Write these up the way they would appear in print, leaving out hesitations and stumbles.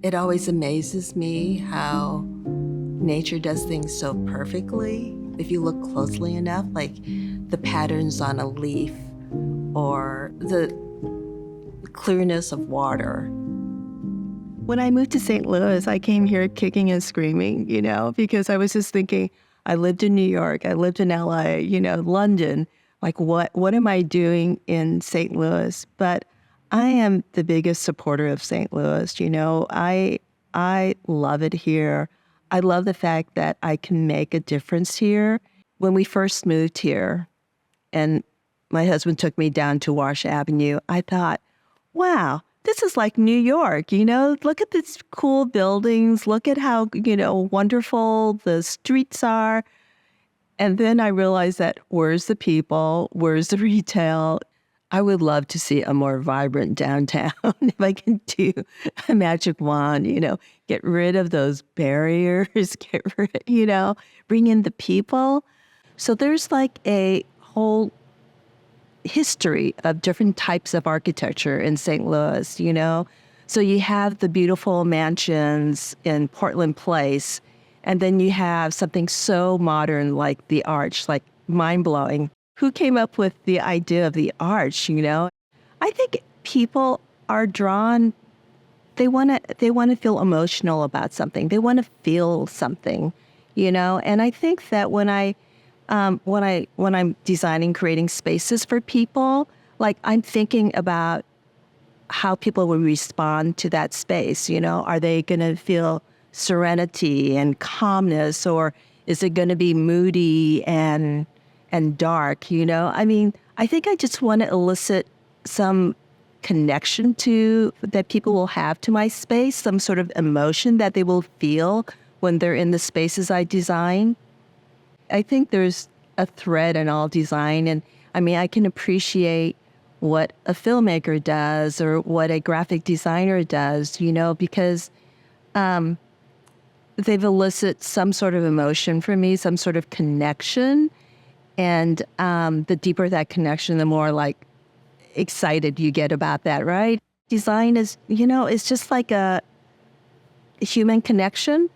It always amazes me how nature does things so perfectly. If you look closely enough, like the patterns on a leaf or the clearness of water. When I moved to St. Louis, I came here kicking and screaming, because I was just thinking, I lived in New York, I lived in LA, London. Like, what am I doing in St. Louis? But I am the biggest supporter of St. Louis. I love it here. I love the fact that I can make a difference here. When we first moved here, and my husband took me down to Wash Avenue, I thought, wow, this is like New York, Look at these cool buildings. Look at how, wonderful the streets are. And then I realized that where's the people? Where's the retail? I would love to see a more vibrant downtown if I can do a magic wand, get rid of those barriers, bring in the people. So there's like a whole history of different types of architecture in St. Louis, So you have the beautiful mansions in Portland Place, and then you have something so modern like the Arch, like mind-blowing. Who came up with the idea of the Arch, I think people are drawn, they want to feel emotional about something. They want to feel something, And I think that when I'm designing, creating spaces for people, like I'm thinking about how people will respond to that space. Are they going to feel serenity and calmness, or is it going to be moody and dark? I think I just want to elicit some connection that people will have to my space, some sort of emotion that they will feel when they're in the spaces I design. I think there's a thread in all design. And I can appreciate what a filmmaker does or what a graphic designer does, because they've elicited some sort of emotion for me, some sort of connection. And the deeper that connection, the more like excited you get about that, right? Design is, it's just like a human connection.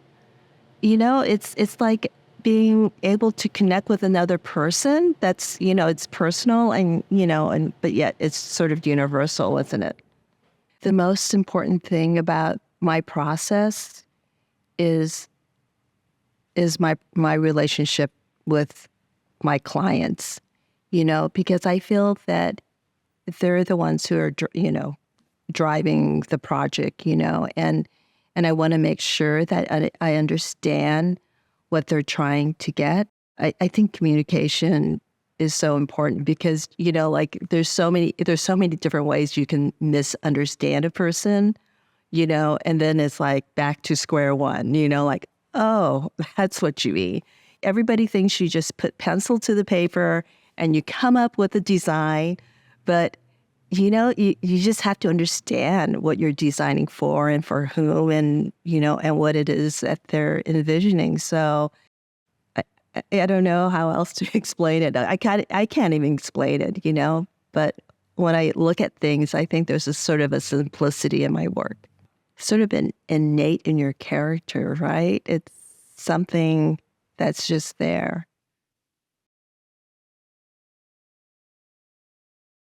It's like being able to connect with another person that's, it's personal but yet it's sort of universal, isn't it? The most important thing about my process is my relationship with my clients, because I feel that they're the ones who are, driving the project, and I want to make sure that I understand what they're trying to get. I think communication is so important because, like there's so many different ways you can misunderstand a person, and then it's like back to square one, like, oh, that's what you mean. Everybody thinks you just put pencil to the paper and you come up with a design, but you just have to understand what you're designing for and for whom and, and what it is that they're envisioning. So I don't know how else to explain it. I can't even explain it, but when I look at things, I think there's a sort of a simplicity in my work, sort of an innate in your character, right? It's something that's just there.